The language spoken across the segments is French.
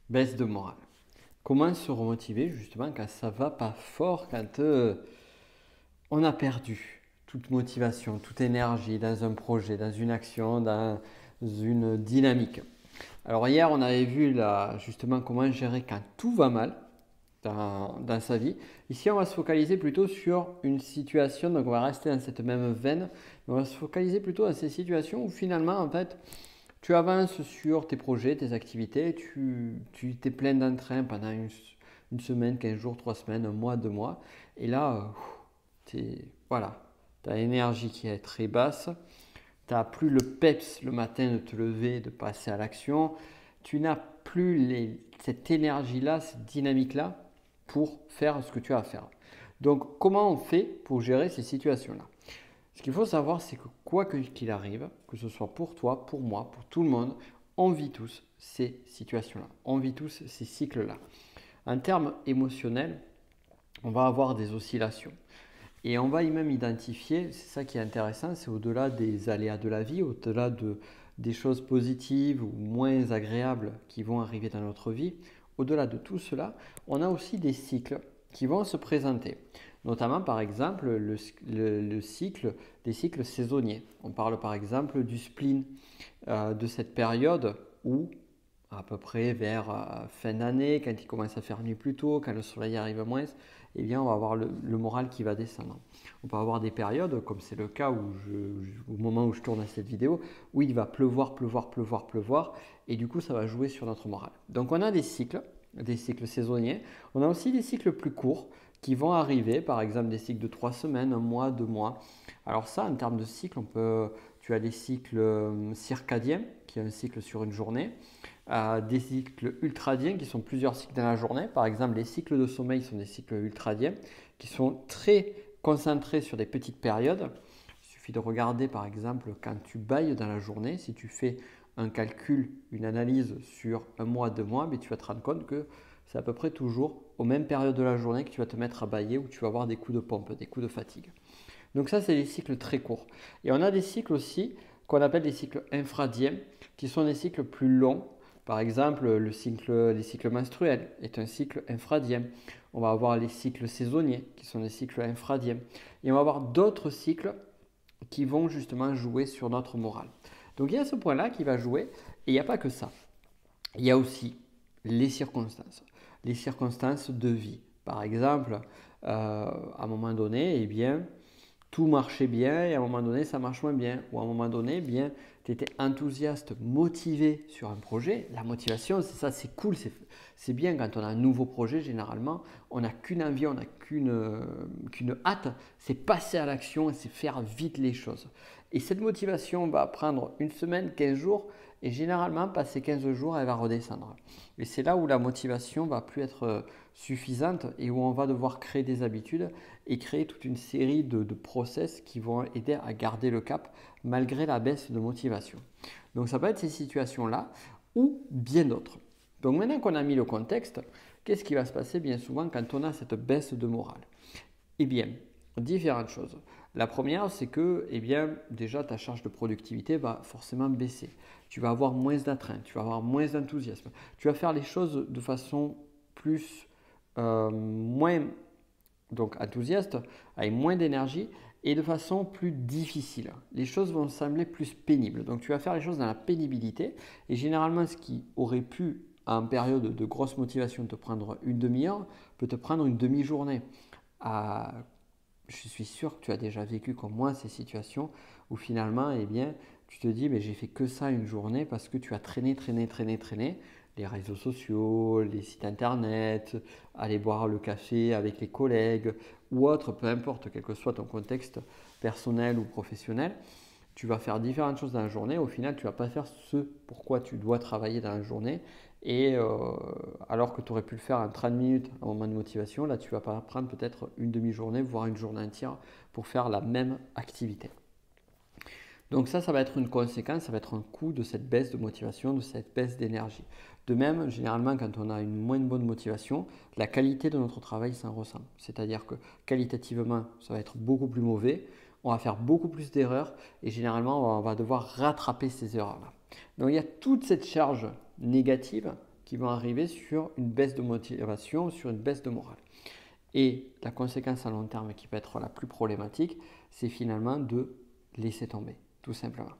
Baisse de morale. Comment se remotiver justement quand ça va pas fort, quand on a perdu toute motivation, toute énergie dans un projet, dans une action, dans une dynamique. Alors hier, on avait vu là, justement comment gérer quand tout va mal dans sa vie. Ici, on va se focaliser plutôt sur une situation, donc on va rester dans cette même veine, mais on va se focaliser plutôt dans ces situations où finalement, en fait, tu avances sur tes projets, tes activités, tu t'es plein d'entrain pendant une semaine, 15 jours, 3 semaines, un mois, 2 mois. Et là, voilà, tu as l'énergie qui est très basse. Tu n'as plus le peps le matin de te lever, de passer à l'action. Tu n'as plus cette énergie-là, cette dynamique-là pour faire ce que tu as à faire. Donc, comment on fait pour gérer ces situations-là? Ce qu'il faut savoir, c'est que quoi qu'il arrive, que ce soit pour toi, pour moi, pour tout le monde, on vit tous ces situations-là. On vit tous ces cycles-là. En termes émotionnels, on va avoir des oscillations. Et on va y même identifier, c'est ça qui est intéressant, c'est au-delà des aléas de la vie, au-delà des choses positives ou moins agréables qui vont arriver dans notre vie, au-delà de tout cela, on a aussi des cycles qui vont se présenter. Notamment par exemple le cycle des cycles saisonniers. On parle par exemple du spleen, de cette période où à peu près vers fin d'année, quand il commence à faire nuit plus tôt, quand le soleil arrive moins, eh bien, on va avoir le moral qui va descendre. On peut avoir des périodes, comme c'est le cas au moment où je tourne cette vidéo, où il va pleuvoir, pleuvoir, pleuvoir, pleuvoir, et du coup, ça va jouer sur notre moral. Donc, on a des cycles saisonniers. On a aussi des cycles plus courts qui vont arriver, par exemple des cycles de 3 semaines, un mois, 2 mois. Alors ça, en termes de cycle, tu as des cycles circadiens, qui est un cycle sur une journée, des cycles ultradiens qui sont plusieurs cycles dans la journée. Par exemple, les cycles de sommeil sont des cycles ultradiens qui sont très concentrés sur des petites périodes. Il suffit de regarder par exemple quand tu bailles dans la journée, si tu fais un calcul, une analyse sur un mois, 2 mois, mais tu vas te rendre compte que c'est à peu près toujours aux mêmes périodes de la journée que tu vas te mettre à bailler ou tu vas avoir des coups de pompe, des coups de fatigue. Donc ça, c'est des cycles très courts. Et on a des cycles aussi qu'on appelle des cycles infradiens, qui sont des cycles plus longs. Par exemple, les cycles menstruels est un cycle infradien. On va avoir les cycles saisonniers, qui sont des cycles infradiens. Et on va avoir d'autres cycles qui vont justement jouer sur notre morale. Donc il y a ce point-là qui va jouer, et il n'y a pas que ça. Il y a aussi les circonstances de vie. Par exemple, à un moment donné, eh bien, tout marchait bien et à un moment donné, ça marche moins bien. Ou à un moment donné, bien, tu étais enthousiaste, motivé sur un projet. La motivation, c'est ça, c'est cool, c'est bien quand on a un nouveau projet, généralement, on n'a qu'une envie, on n'a qu'une hâte, c'est passer à l'action et c'est faire vite les choses. Et cette motivation va prendre une semaine, 15 jours, et généralement, passé 15 jours, elle va redescendre. Et c'est là où la motivation va plus être suffisante et où on va devoir créer des habitudes et créer toute une série de process qui vont aider à garder le cap malgré la baisse de motivation. Donc ça peut être ces situations-là ou bien d'autres. Donc maintenant qu'on a mis le contexte, qu'est-ce qui va se passer bien souvent quand on a cette baisse de morale? Eh bien, différentes choses. La première, c'est que eh bien, déjà ta charge de productivité va forcément baisser. Tu vas avoir moins d'entrain, tu vas avoir moins d'enthousiasme. Tu vas faire les choses de façon plus moins donc enthousiaste, avec moins d'énergie et de façon plus difficile. Les choses vont sembler plus pénibles. Donc tu vas faire les choses dans la pénibilité et généralement ce qui aurait pu en période de grosse motivation te prendre une demi-heure peut te prendre une demi-journée. À je suis sûr que tu as déjà vécu comme moi ces situations où finalement, eh bien, tu te dis, mais j'ai fait que ça une journée parce que tu as traîné, traîné, traîné, traîné. Les réseaux sociaux, les sites internet, aller boire le café avec les collègues ou autre, peu importe, quel que soit ton contexte personnel ou professionnel. Tu vas faire différentes choses dans la journée. Au final, tu ne vas pas faire ce pourquoi tu dois travailler dans la journée. Et alors que tu aurais pu le faire en 30 minutes, un moment de motivation, là, tu vas pas prendre peut-être une demi-journée, voire une journée entière pour faire la même activité. Donc ça va être une conséquence, ça va être un coût de cette baisse de motivation, de cette baisse d'énergie. De même, généralement, quand on a une moins bonne motivation, la qualité de notre travail s'en ressent. C'est-à-dire que qualitativement, ça va être beaucoup plus mauvais, on va faire beaucoup plus d'erreurs et généralement, on va devoir rattraper ces erreurs-là. Donc il y a toute cette charge négative qui vont arriver sur une baisse de motivation, sur une baisse de morale. Et la conséquence à long terme qui peut être la plus problématique, c'est finalement de laisser tomber, tout simplement.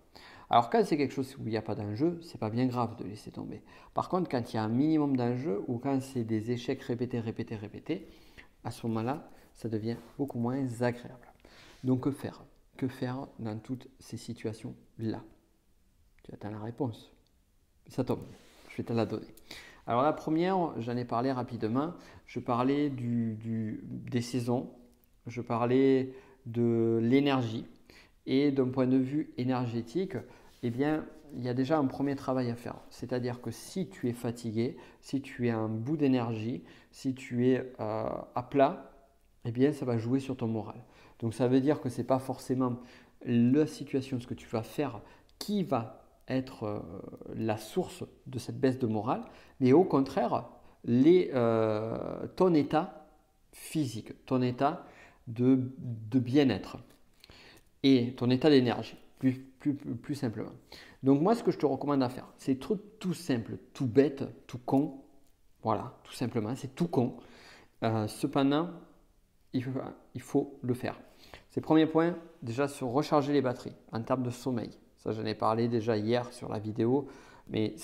Alors quand c'est quelque chose où il n'y a pas d'enjeu, c'est pas bien grave de laisser tomber. Par contre, quand il y a un minimum d'enjeu ou quand c'est des échecs répétés, à ce moment-là, ça devient beaucoup moins agréable. Donc que faire? Que faire dans toutes ces situations-là? Tu attends la réponse. Ça tombe, je vais te la donner. Alors la première, j'en ai parlé rapidement. Je parlais des saisons, je parlais de l'énergie. Et d'un point de vue énergétique, eh bien, il y a déjà un premier travail à faire. C'est-à-dire que si tu es fatigué, si tu es à un bout d'énergie, si tu es à plat, eh bien, ça va jouer sur ton moral. Donc ça veut dire que ce n'est pas forcément la situation, ce que tu vas faire, qui va être la source de cette baisse de morale, mais au contraire, ton état physique, ton état de bien-être et ton état d'énergie, plus simplement. Donc moi, ce que je te recommande à faire, c'est tout simple, tout bête, tout con. Voilà, tout simplement, c'est tout con. Cependant, il faut le faire. C'est le premier point, déjà se recharger les batteries en termes de sommeil. Ça, j'en ai parlé déjà hier sur la vidéo, mais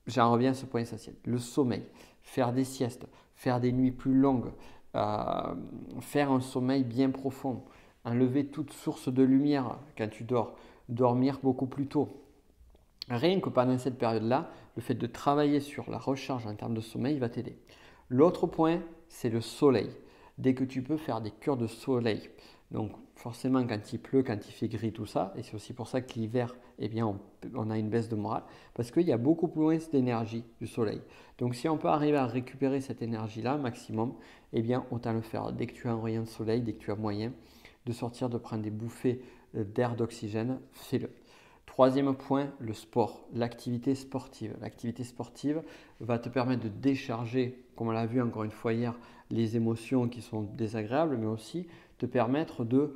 j'en reviens à ce point essentiel. Le sommeil, faire des siestes, faire des nuits plus longues, faire un sommeil bien profond, enlever toute source de lumière quand tu dors, dormir beaucoup plus tôt. Rien que pendant cette période-là, le fait de travailler sur la recharge en termes de sommeil va t'aider. L'autre point, c'est le soleil. Dès que tu peux faire des cures de soleil. Donc forcément quand il pleut, quand il fait gris, tout ça, et c'est aussi pour ça que l'hiver, eh bien, on a une baisse de morale, parce qu'il y a beaucoup moins d'énergie du soleil. Donc si on peut arriver à récupérer cette énergie-là maximum, eh bien autant le faire. Dès que tu as un rayon de soleil, dès que tu as moyen de sortir, de prendre des bouffées d'air, d'oxygène, fais-le. Troisième point, le sport, l'activité sportive. L'activité sportive va te permettre de décharger, comme on l'a vu encore une fois hier, les émotions qui sont désagréables, mais aussi te permettre de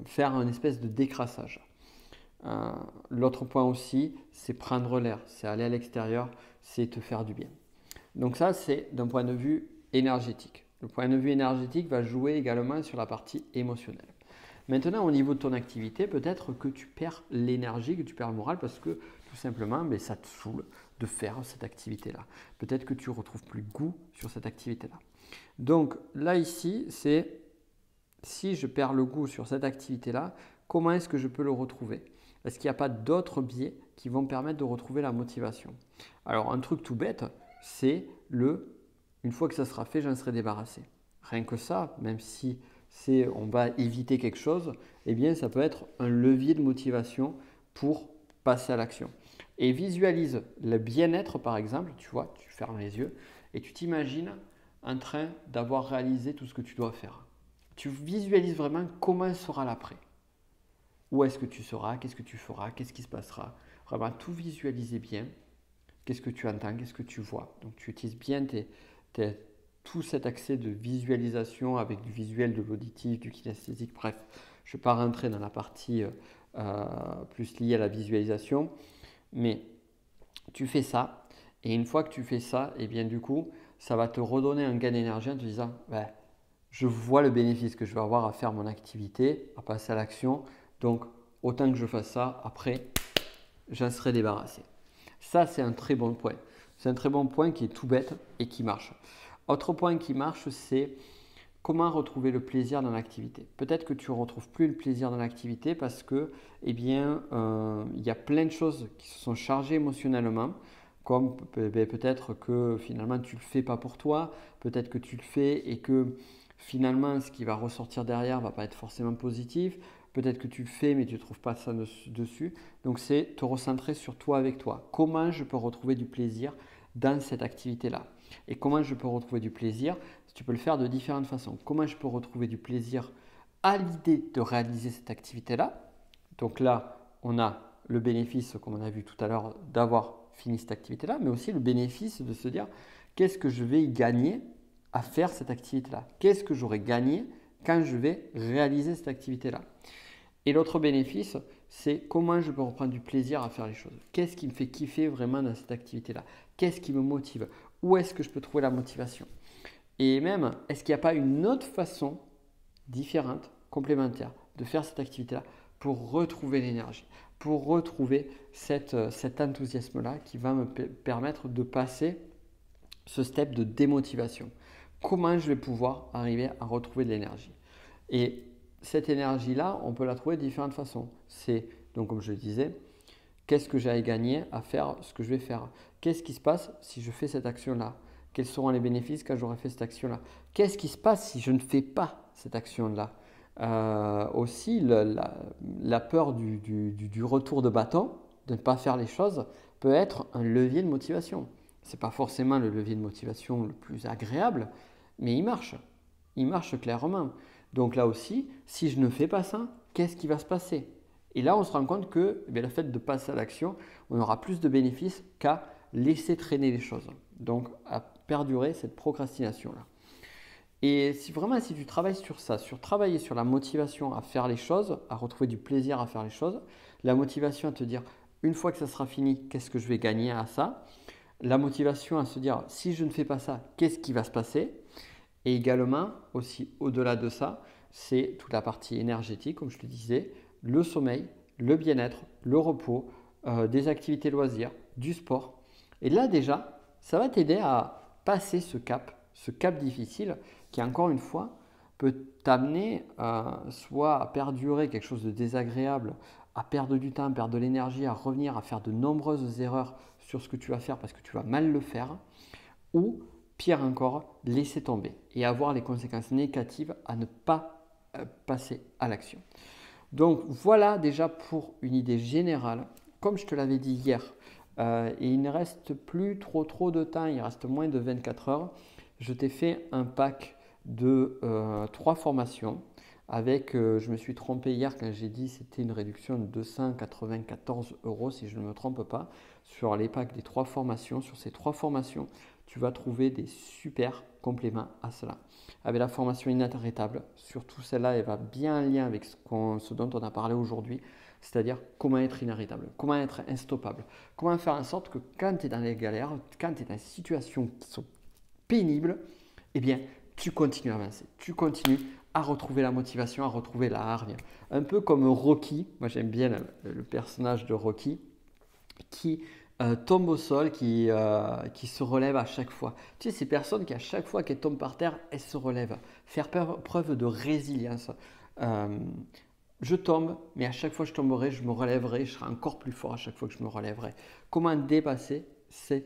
faire une espèce de décrassage. L'autre point aussi, c'est prendre l'air, c'est aller à l'extérieur, c'est te faire du bien. Donc ça, c'est d'un point de vue énergétique. Le point de vue énergétique va jouer également sur la partie émotionnelle. Maintenant, au niveau de ton activité, peut-être que tu perds l'énergie, que tu perds le moral parce que tout simplement, mais ça te saoule de faire cette activité-là. Peut-être que tu ne retrouves plus goût sur cette activité-là. Donc là, ici, c'est si je perds le goût sur cette activité-là, comment est-ce que je peux le retrouver? Est-ce qu'il n'y a pas d'autres biais qui vont me permettre de retrouver la motivation? Alors, un truc tout bête, c'est une fois que ça sera fait, j'en serai débarrassé. Rien que ça, même si on va éviter quelque chose, eh bien ça peut être un levier de motivation pour passer à l'action. Et visualise le bien-être par exemple, tu vois, tu fermes les yeux et tu t'imagines en train d'avoir réalisé tout ce que tu dois faire. Tu visualises vraiment comment sera l'après. Où est-ce que tu seras, qu'est-ce que tu feras, qu'est-ce qui se passera. Vraiment tout visualiser bien. Qu'est-ce que tu entends, qu'est-ce que tu vois. Donc tu utilises bien tout cet accès de visualisation avec du visuel, de l'auditif, du kinesthésique, bref, je ne vais pas rentrer dans la partie plus liée à la visualisation, mais tu fais ça, et une fois que tu fais ça, et bien du coup, ça va te redonner un gain d'énergie en te disant, je vois le bénéfice que je vais avoir à faire mon activité, à passer à l'action, donc autant que je fasse ça, après, j'en serai débarrassé. Ça, c'est un très bon point. C'est un très bon point qui est tout bête et qui marche. Autre point qui marche, c'est comment retrouver le plaisir dans l'activité. Peut-être que tu ne retrouves plus le plaisir dans l'activité parce que, il y a plein de choses qui se sont chargées émotionnellement, comme peut-être que finalement tu ne le fais pas pour toi, peut-être que tu le fais et que finalement ce qui va ressortir derrière ne va pas être forcément positif, peut-être que tu le fais mais tu ne trouves pas ça dessus. Donc c'est te recentrer sur toi avec toi. Comment je peux retrouver du plaisir dans cette activité-là? Et comment je peux retrouver du plaisir? Tu peux le faire de différentes façons. Comment je peux retrouver du plaisir à l'idée de réaliser cette activité-là? Donc là, on a le bénéfice, comme on a vu tout à l'heure, d'avoir fini cette activité-là, mais aussi le bénéfice de se dire qu'est-ce que je vais y gagner à faire cette activité-là? Qu'est-ce que j'aurais gagné quand je vais réaliser cette activité-là? Et l'autre bénéfice, c'est comment je peux reprendre du plaisir à faire les choses. Qu'est-ce qui me fait kiffer vraiment dans cette activité-là? Qu'est-ce qui me motive? Où est-ce que je peux trouver la motivation? Et même, est-ce qu'il n'y a pas une autre façon différente, complémentaire, de faire cette activité-là pour retrouver l'énergie, pour retrouver cet enthousiasme-là qui va me permettre de passer ce step de démotivation. Comment je vais pouvoir arriver à retrouver de l'énergie? Et cette énergie-là, on peut la trouver de différentes façons. C'est, donc comme je le disais, qu'est-ce que j'ai à gagner à faire ce que je vais faire? Qu'est-ce qui se passe si je fais cette action-là? Quels seront les bénéfices quand j'aurai fait cette action-là? Qu'est-ce qui se passe si je ne fais pas cette action-là? Aussi, la peur du retour de bâton, de ne pas faire les choses, peut être un levier de motivation. Ce n'est pas forcément le levier de motivation le plus agréable, mais il marche. Il marche clairement. Donc là aussi, si je ne fais pas ça, qu'est-ce qui va se passer? Et là, on se rend compte que le fait de passer à l'action, on aura plus de bénéfices qu'à laisser traîner les choses. Donc, à perdurer cette procrastination-là. Et si tu travailles sur ça, sur travailler sur la motivation à faire les choses, à retrouver du plaisir à faire les choses, la motivation à te dire, une fois que ça sera fini, qu'est-ce que je vais gagner à ça? La motivation à se dire, si je ne fais pas ça, qu'est-ce qui va se passer? Et également, aussi au-delà de ça, c'est toute la partie énergétique, comme je te disais, le sommeil, le bien-être, le repos, des activités loisirs, du sport. Et là déjà, ça va t'aider à passer ce cap difficile qui, encore une fois, peut t'amener soit à perdurer quelque chose de désagréable, à perdre du temps, à perdre de l'énergie, à revenir, à faire de nombreuses erreurs sur ce que tu vas faire parce que tu vas mal le faire, ou pire encore, laisser tomber et avoir les conséquences négatives à ne pas passer à l'action. Donc voilà déjà pour une idée générale. Comme je te l'avais dit hier, et il ne reste plus trop de temps, il reste moins de 24 heures. Je t'ai fait un pack de 3 formations avec, je me suis trompé hier quand j'ai dit c'était une réduction de 294 € si je ne me trompe pas, sur les packs des 3 formations. Sur ces 3 formations, tu vas trouver des super compléments à cela. Avec la formation inarrêtable, surtout celle-là, elle va bien en lien avec ce dont on a parlé aujourd'hui, c'est-à-dire comment être inarrêtable, comment être instoppable, comment faire en sorte que quand tu es dans les galères, quand tu es dans des situations qui sont pénibles, eh bien, tu continues à avancer, tu continues à retrouver la motivation, à retrouver la hargne. Un peu comme Rocky, moi j'aime bien le personnage de Rocky, qui tombe au sol, qui se relève à chaque fois. Tu sais, ces personnes qui à chaque fois qu'elles tombent par terre, elles se relèvent. Faire preuve de résilience. Je tombe, mais à chaque fois que je tomberai, je me relèverai, je serai encore plus fort à chaque fois que je me relèverai. Comment dépasser ces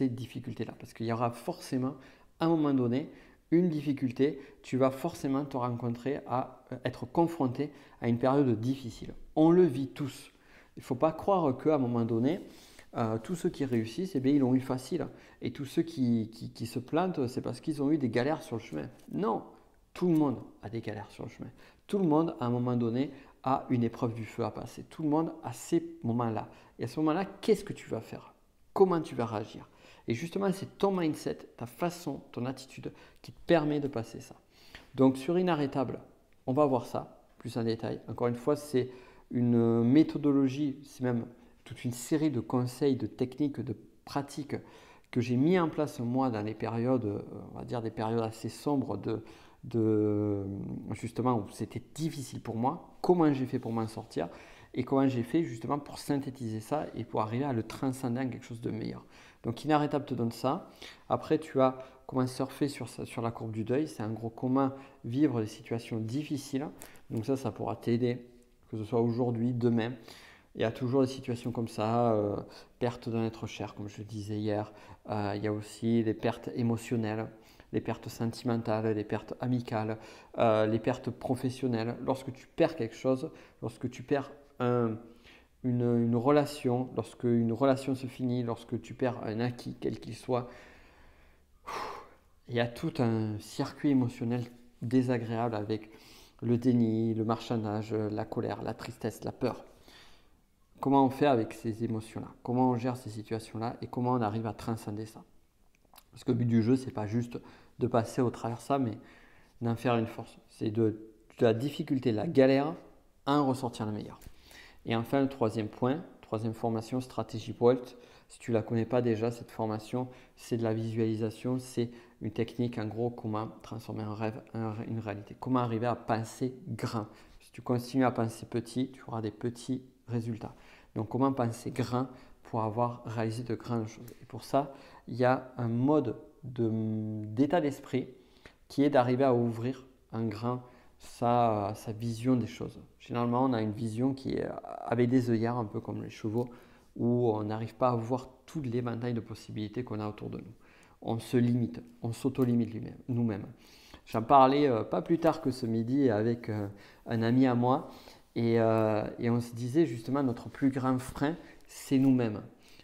difficultés-là? Parce qu'il y aura forcément, à un moment donné, une difficulté, tu vas forcément te rencontrer à être confronté à une période difficile. On le vit tous. Il ne faut pas croire qu'à un moment donné, tous ceux qui réussissent, eh bien, ils l'ont eu facile. Et tous ceux qui se plantent, c'est parce qu'ils ont eu des galères sur le chemin. Non, tout le monde a des galères sur le chemin. Tout le monde, à un moment donné, a une épreuve du feu à passer. Tout le monde a ces moments-là. Et à ce moment-là, qu'est-ce que tu vas faire? Comment tu vas réagir? Et justement, c'est ton mindset, ta façon, ton attitude qui te permet de passer ça. Donc, sur Inarrêtable, on va voir ça plus en détail. Encore une fois, c'est une méthodologie, c'est même toute une série de conseils, de techniques, de pratiques que j'ai mis en place moi dans les périodes, on va dire des périodes assez sombres justement où c'était difficile pour moi. Comment j'ai fait pour m'en sortir et comment j'ai fait justement pour synthétiser ça et pour arriver à le transcender en quelque chose de meilleur. Donc Inarrêtable te donne ça. Après, tu as comment surfer sur la courbe du deuil. C'est en gros comment vivre des situations difficiles. Donc ça pourra t'aider, que ce soit aujourd'hui, demain. Il y a toujours des situations comme ça, perte d'un être cher, comme je le disais hier. Il y a aussi les pertes émotionnelles, les pertes sentimentales, les pertes amicales, les pertes professionnelles. Lorsque tu perds quelque chose, lorsque tu perds une relation, lorsque une relation se finit, lorsque tu perds un acquis, quel qu'il soit, il y a tout un circuit émotionnel désagréable avec le déni, le marchandage, la colère, la tristesse, la peur. Comment on fait avec ces émotions-là? Comment on gère ces situations-là et comment on arrive à transcender ça? Parce que le but du jeu, ce n'est pas juste de passer au travers de ça, mais d'en faire une force. C'est de la difficulté, la galère, à en ressortir le meilleur. Et enfin, le troisième point, troisième formation, stratégie Bolt. Si tu ne la connais pas déjà, cette formation, c'est de la visualisation, c'est une technique en gros comment transformer un rêve en une réalité. Comment arriver à penser grand. Si tu continues à penser petit, tu auras des petits résultats. Donc comment penser grand pour avoir réalisé de grandes choses. Et pour ça, il y a un mode d'état d'esprit qui est d'arriver à ouvrir un grand sa vision des choses. Généralement, on a une vision qui est avec des œillères, un peu comme les chevaux, où on n'arrive pas à voir tout l'éventail de possibilités qu'on a autour de nous. On se limite, on s'auto-limite nous-mêmes. J'en parlais pas plus tard que ce midi avec un ami à moi et on se disait justement notre plus grand frein, c'est nous-mêmes.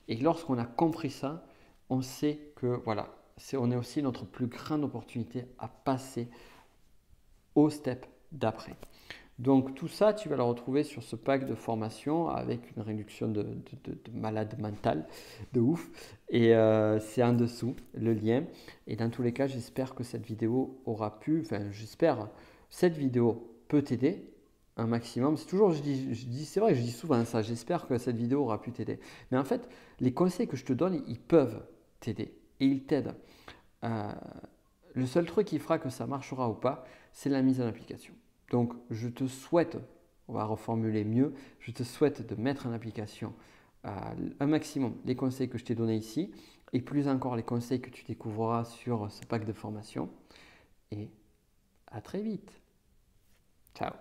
Et lorsqu'on a compris ça, on sait que voilà, on est aussi notre plus grande opportunité à passer au step d'après. Donc tout ça, tu vas le retrouver sur ce pack de formation avec une réduction de malade mental de ouf. Et c'est en dessous le lien. Et dans tous les cas, j'espère que cette vidéo aura pu, cette vidéo peut t'aider un maximum. C'est toujours, c'est vrai, je dis souvent ça, j'espère que cette vidéo aura pu t'aider. Mais en fait, les conseils que je te donne, ils peuvent t'aider et ils t'aident. Le seul truc qui fera que ça marchera ou pas, c'est la mise en application. Donc, je te souhaite, on va reformuler mieux, je te souhaite de mettre en application un maximum les conseils que je t'ai donnés ici et plus encore les conseils que tu découvriras sur ce pack de formation. Et à très vite. Ciao.